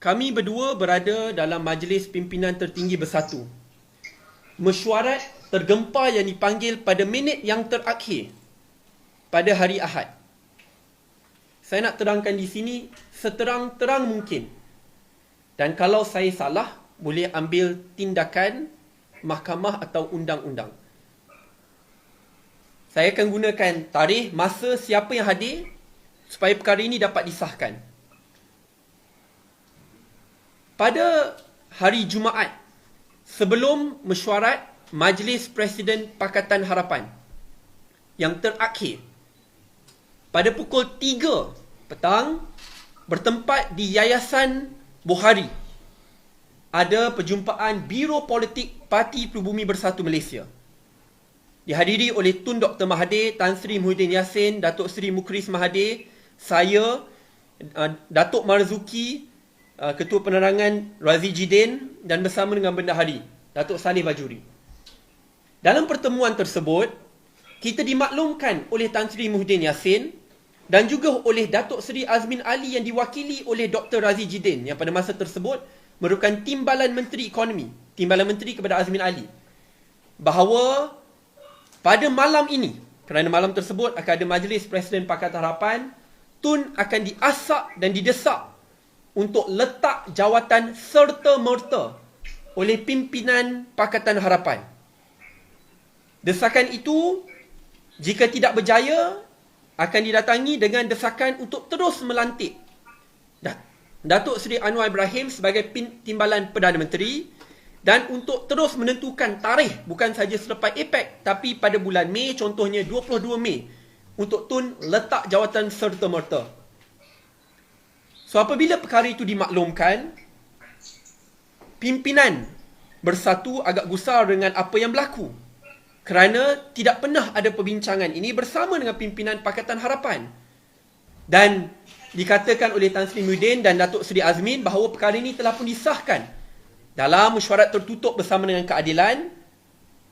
kami berdua berada dalam Majlis Pimpinan Tertinggi Bersatu. Mesyuarat tergempar yang dipanggil pada minit yang terakhir pada hari Ahad. Saya nak terangkan di sini seterang-terang mungkin. Dan kalau saya salah, boleh ambil tindakan mahkamah atau undang-undang. Saya akan gunakan tarikh, masa, siapa yang hadir supaya perkara ini dapat disahkan. Pada hari Jumaat, sebelum mesyuarat Majlis Presiden Pakatan Harapan yang terakhir, pada pukul 3 petang, bertempat di Yayasan Bohari, ada perjumpaan Biro Politik Parti Pribumi Bersatu Malaysia. Dihadiri oleh Tun Dr. Mahathir, Tan Sri Muhyiddin Yassin, Datuk Seri Mukhris Mahathir, saya, Datuk Marzuki, Ketua Penerangan Razi Jidin dan bersama dengan Bendahari, Datuk Saleh Bajuri. Dalam pertemuan tersebut, kita dimaklumkan oleh Tan Sri Muhyiddin Yassin dan juga oleh Datuk Seri Azmin Ali yang diwakili oleh Dr. Razi Jidin yang pada masa tersebut merupakan Timbalan Menteri Ekonomi, Timbalan Menteri kepada Azmin Ali, bahawa pada malam ini, kerana malam tersebut akan ada Majlis Presiden Pakatan Harapan, Tun akan diasak dan didesak untuk letak jawatan serta-merta oleh pimpinan Pakatan Harapan. Desakan itu, jika tidak berjaya, akan didatangi dengan desakan untuk terus melantik Datuk Seri Anwar Ibrahim sebagai Timbalan Perdana Menteri dan untuk terus menentukan tarikh bukan saja selepas APEC tapi pada bulan Mei, contohnya 22 Mei, untuk Tun letak jawatan serta-merta. So apabila perkara itu dimaklumkan, pimpinan bersatu agak gusar dengan apa yang berlaku kerana tidak pernah ada perbincangan ini bersama dengan pimpinan Pakatan Harapan. Dan dikatakan oleh Tan Sri Muhyiddin dan Datuk Seri Azmin bahawa perkara ini telah pun disahkan dalam mesyuarat tertutup bersama dengan keadilan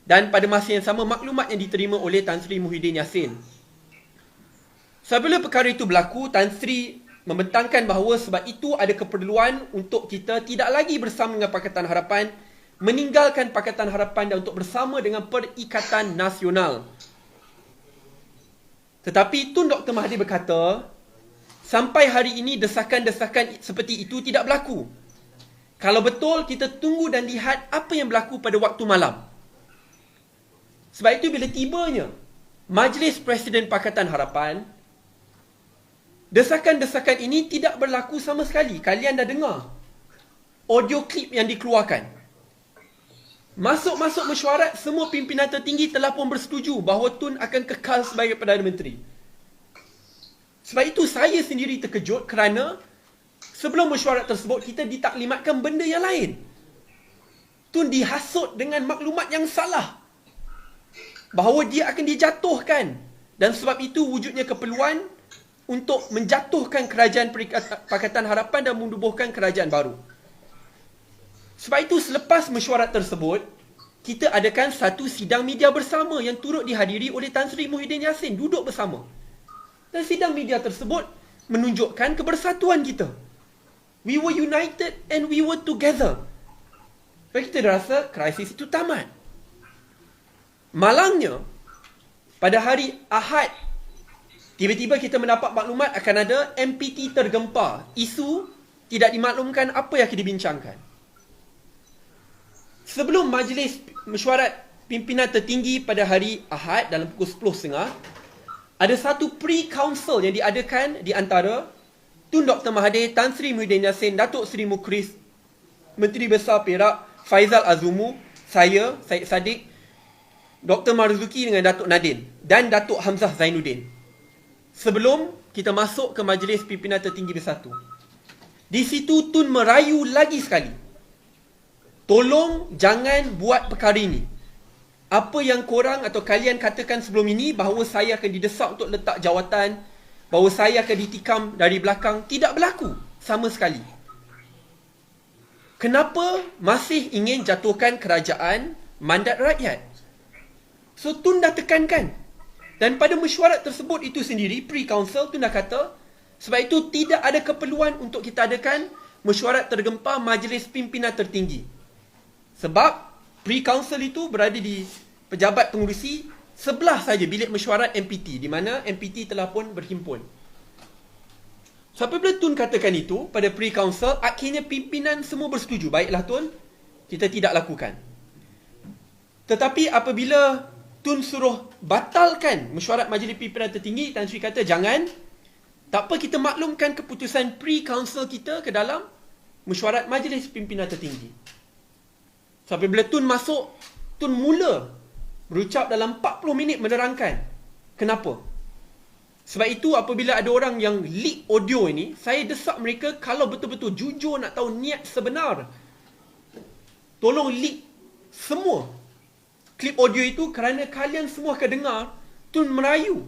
dan pada masa yang sama maklumat yang diterima oleh Tan Sri Muhyiddin Yassin. Sebelum perkara itu berlaku, Tan Sri membentangkan bahawa sebab itu ada keperluan untuk kita tidak lagi bersama dengan Pakatan Harapan, meninggalkan Pakatan Harapan dan untuk bersama dengan Perikatan Nasional. Tetapi Tun Dr. Mahathir berkata, sampai hari ini desakan-desakan seperti itu tidak berlaku. Kalau betul, kita tunggu dan lihat apa yang berlaku pada waktu malam. Sebab itu bila tibanya Majlis Presiden Pakatan Harapan, desakan-desakan ini tidak berlaku sama sekali. Kalian dah dengar audio klip yang dikeluarkan. Masuk-masuk mesyuarat, semua pimpinan tertinggi telah pun bersetuju bahawa Tun akan kekal sebagai Perdana Menteri. Sebab itu saya sendiri terkejut kerana sebelum mesyuarat tersebut, kita ditaklimatkan benda yang lain. Tun dihasut dengan maklumat yang salah, bahawa dia akan dijatuhkan. Dan sebab itu wujudnya keperluan untuk menjatuhkan kerajaan Pakatan Harapan dan menubuhkan kerajaan baru. Sebab itu selepas mesyuarat tersebut, kita adakan satu sidang media bersama yang turut dihadiri oleh Tan Sri Muhyiddin Yassin, duduk bersama. Dan sidang media tersebut menunjukkan kebersatuan kita. We were united and we were together. Dan kita rasa krisis itu tamat. Malangnya, pada hari Ahad, tiba-tiba kita mendapat maklumat akan ada MPT tergempar. Isu tidak dimaklumkan apa yang akan dibincangkan. Sebelum majlis mesyuarat pimpinan tertinggi pada hari Ahad dalam pukul 10.30, ada satu pre-council yang diadakan di antara Tun Dr. Mahathir, Tan Sri Muhyiddin Yassin, Datuk Seri Mukhris, Menteri Besar Perak, Faizal Azumu, saya, Syed Saddiq, Dr. Marzuki dengan Datuk Nadin dan Datuk Hamzah Zainuddin. Sebelum kita masuk ke Majlis Pimpinan Tertinggi Bersatu. Di situ Tun merayu lagi sekali. Tolong jangan buat perkara ini. Apa yang korang atau kalian katakan sebelum ini bahawa saya akan didesak untuk letak jawatan, bahawa saya akan ditikam dari belakang, tidak berlaku sama sekali. Kenapa masih ingin jatuhkan kerajaan mandat rakyat? So Tun dah tekankan. Dan pada mesyuarat tersebut itu sendiri, pre-council, Tun dah kata, sebab itu tidak ada keperluan untuk kita adakan mesyuarat tergempar Majlis Pimpinan Tertinggi. Sebab pre-council itu berada di pejabat pengurusi sebelah saja bilik mesyuarat MPT, di mana MPT telah pun berhimpun. So, apabila Tun katakan itu pada pre-council, akhirnya pimpinan semua bersetuju. Baiklah Tun, kita tidak lakukan. Tetapi apabila Tun suruh batalkan mesyuarat Majlis Pimpinan Tertinggi, Tan Sri kata jangan. Tak apa, kita maklumkan keputusan pre-council kita ke dalam mesyuarat Majlis Pimpinan Tertinggi. So, apabila Tun masuk, Tun mula berucap dalam 40 minit menerangkan kenapa. Sebab itu apabila ada orang yang leak audio ini, saya desak mereka kalau betul-betul jujur nak tahu niat sebenar, tolong leak semua klip audio itu, kerana kalian semua akan dengar Tun merayu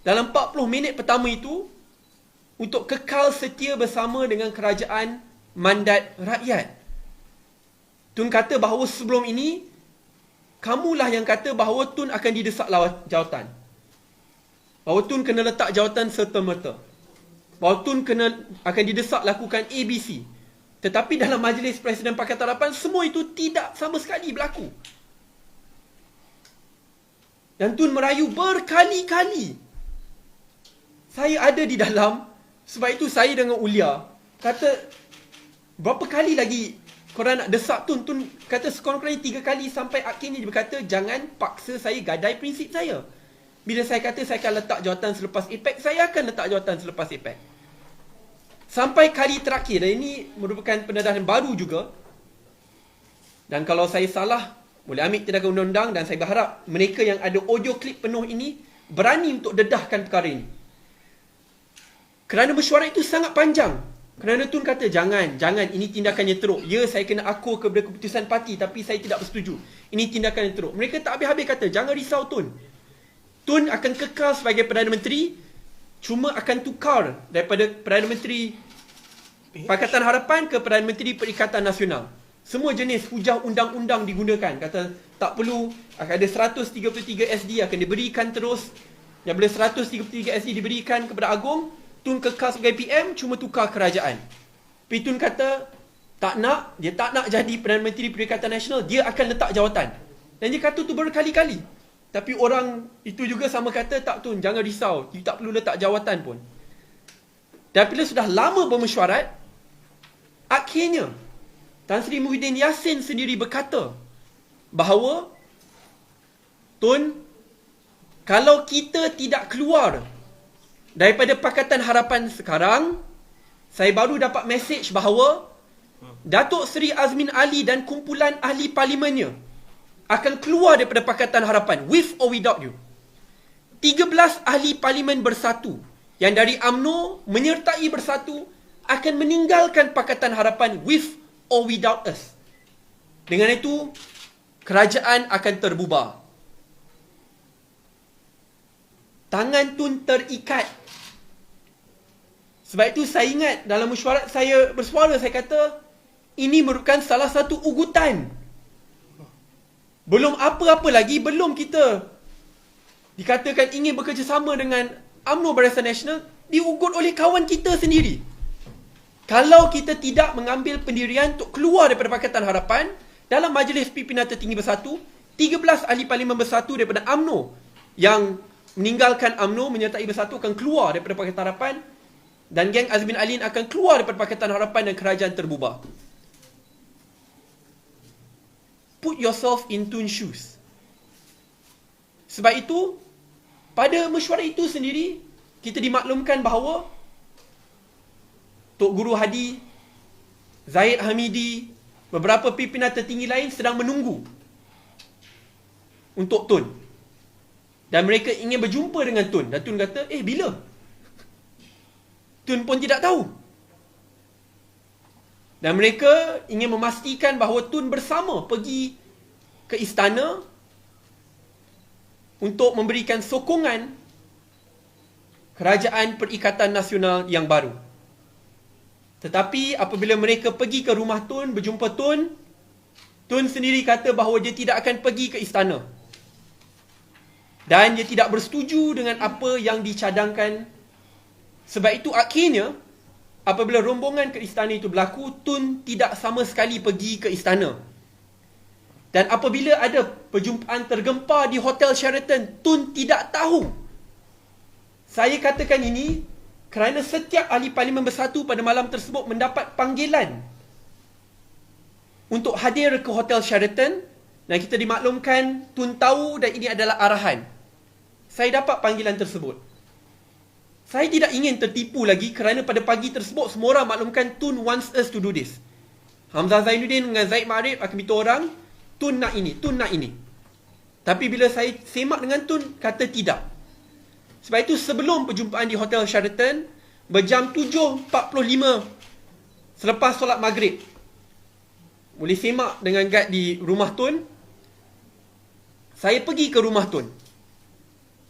dalam 40 minit pertama itu untuk kekal setia bersama dengan kerajaan mandat rakyat. Tun kata bahawa sebelum ini kamulah yang kata bahawa Tun akan didesak jawatan, bahawa Tun kena letak jawatan serta-merta, bahawa Tun akan didesak lakukan ABC. Tetapi dalam Majlis Presiden Pakatan Harapan, semua itu tidak sama sekali berlaku. Dan Tun merayu berkali-kali. Saya ada di dalam, sebab itu saya dengan Ulia kata, berapa kali lagi korang nak desak Tun? Tun kata sekurang-kurangnya 3 kali, sampai akhirnya dia berkata, jangan paksa saya gadai prinsip saya. Bila saya kata saya akan letak jawatan selepas IPEC, saya akan letak jawatan selepas IPEC. Sampai kali terakhir, dan ini merupakan pendedahan baru juga, dan kalau saya salah, boleh ambil tindakan undang-undang, dan saya berharap mereka yang ada audio klip penuh ini berani untuk dedahkan perkara ini. Kerana mesyuarat itu sangat panjang. Kerana Tun kata, jangan, ini tindakan yang teruk. Ya, saya kena akur kepada keputusan parti, tapi saya tidak bersetuju. Ini tindakan yang teruk. Mereka tak habis-habis kata, jangan risau Tun. Tun akan kekal sebagai Perdana Menteri, cuma akan tukar daripada Perdana Menteri Pakatan Harapan ke Perdana Menteri Perikatan Nasional. Semua jenis hujah undang-undang digunakan. Kata tak perlu, akan ada 133 SD akan diberikan terus. Dan bila 133 SD diberikan kepada Agong, Tun kekal sebagai PM, cuma tukar kerajaan. Tapi Tun kata dia tak nak jadi Perdana Menteri Perikatan Nasional, dia akan letak jawatan. Dan dia kata tu berkali-kali. Tapi orang itu juga sama kata, tak Tun, jangan risau, you tak perlu letak jawatan pun. Dan bila sudah lama bermesyuarat, akhirnya Tan Sri Muhyiddin Yassin sendiri berkata bahawa, Tun, kalau kita tidak keluar daripada Pakatan Harapan sekarang, saya baru dapat mesej bahawa Datuk Seri Azmin Ali dan kumpulan ahli parlimennya akan keluar daripada Pakatan Harapan, with or without you. 13 ahli parlimen bersatu, yang dari UMNO menyertai bersatu, akan meninggalkan Pakatan Harapan with or without us. Dengan itu, kerajaan akan terbubar. Tangan Tun terikat. Sebab itu saya ingat dalam mesyuarat saya bersuara, saya kata ini merupakan salah satu ugutan. Belum apa-apa lagi, belum kita dikatakan ingin bekerjasama dengan UMNO Barisan Nasional, diugut oleh kawan kita sendiri. Kalau kita tidak mengambil pendirian untuk keluar daripada Pakatan Harapan, dalam Majlis Pimpinan Tertinggi Bersatu, 13 ahli parlimen bersatu daripada UMNO yang meninggalkan UMNO menyertai bersatu akan keluar daripada Pakatan Harapan, dan geng Azmin Alin akan keluar daripada Pakatan Harapan dan kerajaan terbubar. Put yourself in Tun's shoes. Sebab itu, pada mesyuarat itu sendiri, kita dimaklumkan bahawa Tok Guru Hadi, Zahid Hamidi, beberapa pimpinan tertinggi lain sedang menunggu untuk Tun. Dan mereka ingin berjumpa dengan Tun. Dan Tun kata, bila? Tun pun tidak tahu. Dan mereka ingin memastikan bahawa Tun bersama pergi ke istana untuk memberikan sokongan Kerajaan Perikatan Nasional yang baru. Tetapi apabila mereka pergi ke rumah Tun, berjumpa Tun, Tun sendiri kata bahawa dia tidak akan pergi ke istana. Dan dia tidak bersetuju dengan apa yang dicadangkan. Sebab itu akhirnya, apabila rombongan ke istana itu berlaku, Tun tidak sama sekali pergi ke istana. Dan apabila ada perjumpaan tergempar di Hotel Sheraton, Tun tidak tahu. Saya katakan ini kerana setiap ahli Parlimen Bersatu pada malam tersebut mendapat panggilan untuk hadir ke Hotel Sheraton, dan kita dimaklumkan Tun tahu dan ini adalah arahan. Saya dapat panggilan tersebut. Saya tidak ingin tertipu lagi kerana pada pagi tersebut semua orang maklumkan Tun wants us to do this. Hamzah Zainuddin dengan Zaid Ma'arif akan beritahu orang, Tun nak ini, Tun nak ini. Tapi bila saya semak dengan Tun, kata tidak. Sebab itu sebelum perjumpaan di Hotel Sheraton, berjam 7.45 selepas solat maghrib, boleh semak dengan guide di rumah Tun, saya pergi ke rumah Tun.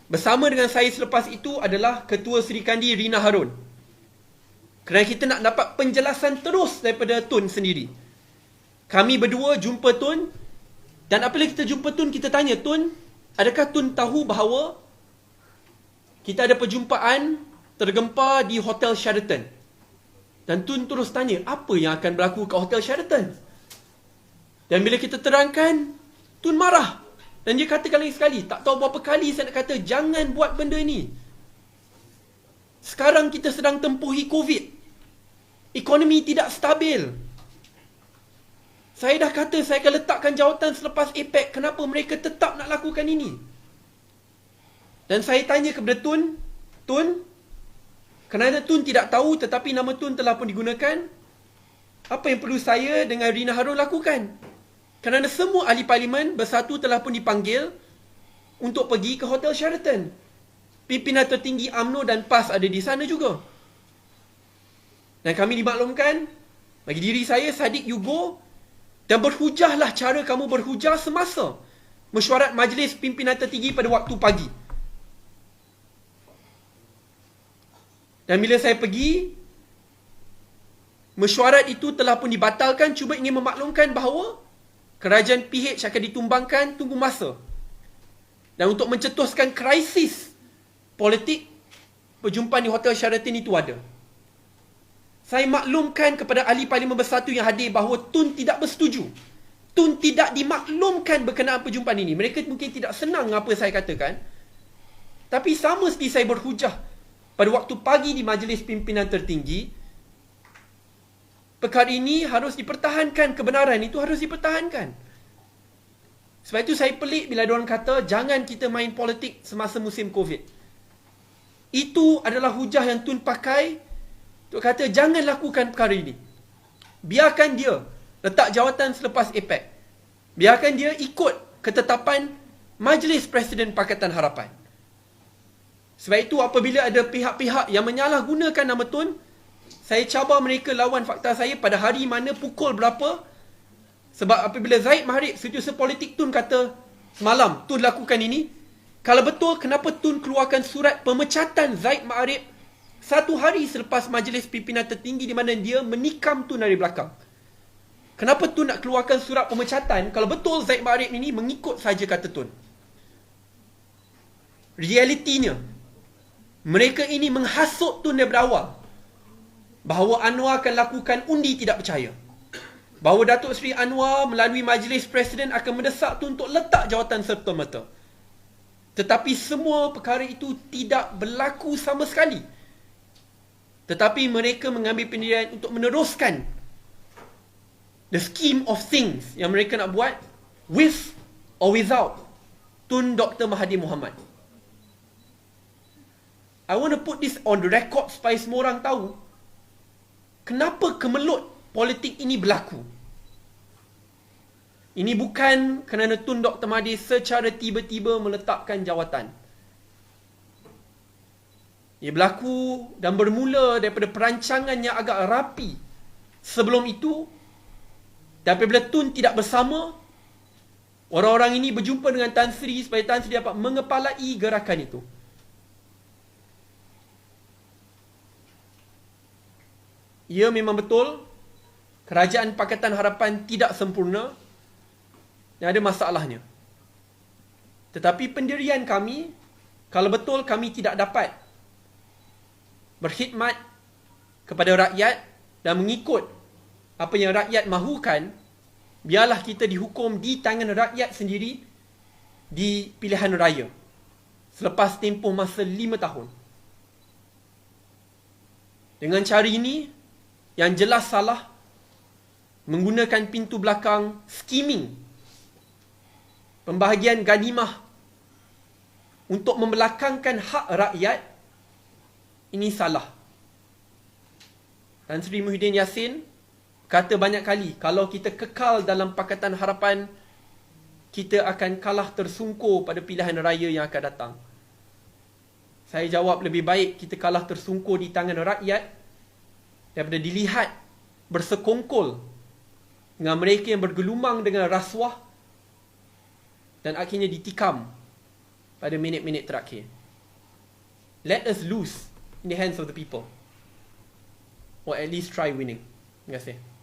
Bersama dengan saya selepas itu adalah Ketua Seri Kandi Rina Harun. Kerana kita nak dapat penjelasan terus daripada Tun sendiri. Kami berdua jumpa Tun, dan apabila kita jumpa Tun, kita tanya, Tun, adakah Tun tahu bahawa kita ada perjumpaan tergempar di Hotel Sheraton? Dan Tun terus tanya, apa yang akan berlaku kat Hotel Sheraton? Dan bila kita terangkan, Tun marah. Dan dia katakan lagi sekali, tak tahu berapa kali saya nak kata, jangan buat benda ni. Sekarang kita sedang tempuhi COVID. Ekonomi tidak stabil. Saya dah kata saya akan letakkan jawatan selepas APEC. Kenapa mereka tetap nak lakukan ini? Dan saya tanya kepada Tun, Tun, kerana Tun tidak tahu tetapi nama Tun telah pun digunakan, apa yang perlu saya dengan Rina Harun lakukan? Kerana semua ahli Parlimen Bersatu telah pun dipanggil untuk pergi ke Hotel Sheraton. Pimpinan tertinggi UMNO dan PAS ada di sana juga. Dan kami dimaklumkan, bagi diri saya, Sadiq, you go dan berhujahlah cara kamu berhujah semasa mesyuarat majlis pimpinan tertinggi pada waktu pagi. Dan bila saya pergi, mesyuarat itu telah pun dibatalkan, cuba ingin memaklumkan bahawa kerajaan PH akan ditumbangkan, tunggu masa. Dan untuk mencetuskan krisis politik, perjumpaan di Hotel Sheraton itu ada. Saya maklumkan kepada ahli Parlimen Bersatu yang hadir bahawa Tun tidak bersetuju. Tun tidak dimaklumkan berkenaan perjumpaan ini. Mereka mungkin tidak senang apa saya katakan. Tapi sama seperti saya berhujah pada waktu pagi di majlis pimpinan tertinggi, perkara ini harus dipertahankan, kebenaran itu harus dipertahankan. Sebab itu saya pelik bila diorang kata, jangan kita main politik semasa musim COVID. Itu adalah hujah yang Tun pakai untuk kata, jangan lakukan perkara ini. Biarkan dia letak jawatan selepas APEC. Biarkan dia ikut ketetapan Majlis Presiden Pakatan Harapan. Sebab itu apabila ada pihak-pihak yang menyalahgunakan nama Tun, saya cabar mereka lawan fakta saya pada hari mana, pukul berapa. Sebab apabila Zaid Ma'arif, setiausaha politik Tun kata, semalam Tun lakukan ini, kalau betul, kenapa Tun keluarkan surat pemecatan Zaid Ma'arif 1 hari selepas majlis pimpinan tertinggi di mana dia menikam Tun dari belakang? Kenapa Tun nak keluarkan surat pemecatan kalau betul Zaid Ma'arif ini mengikut saja kata Tun? Realitinya, mereka ini menghasut Tun daripada awal bahawa Anwar akan lakukan undi tidak percaya. Bahawa Datuk Seri Anwar melalui Majlis Presiden akan mendesak Tun untuk letak jawatan serta-merta. Tetapi semua perkara itu tidak berlaku sama sekali. Tetapi mereka mengambil pendirian untuk meneruskan the scheme of things yang mereka nak buat with or without Tun Dr. Mahathir Mohamad. I want to put this on the record supaya semua orang tahu kenapa kemelut politik ini berlaku. Ini bukan kerana Tun Dr. Mahathir secara tiba-tiba meletakkan jawatan. Ia berlaku dan bermula daripada perancangan yang agak rapi sebelum itu. Dan apabila Tun tidak bersama, orang-orang ini berjumpa dengan Tan Sri supaya Tan Sri dapat mengepalai gerakan itu. Ya, memang betul kerajaan Pakatan Harapan tidak sempurna dan ada masalahnya. Tetapi pendirian kami, kalau betul kami tidak dapat berkhidmat kepada rakyat dan mengikut apa yang rakyat mahukan, biarlah kita dihukum di tangan rakyat sendiri di pilihan raya selepas tempoh masa 5 tahun. Dengan cara ini, yang jelas salah, menggunakan pintu belakang skimming, pembahagian ganimah untuk membelakangkan hak rakyat, ini salah. Tan Sri Muhyiddin Yassin kata banyak kali, kalau kita kekal dalam Pakatan Harapan, kita akan kalah tersungkur pada pilihan raya yang akan datang. Saya jawab, lebih baik kita kalah tersungkur di tangan rakyat daripada dilihat bersekongkol dengan mereka yang bergelumang dengan rasuah dan akhirnya ditikam pada minit-minit terakhir. Let us lose in the hands of the people, or at least try winning. Terima kasih.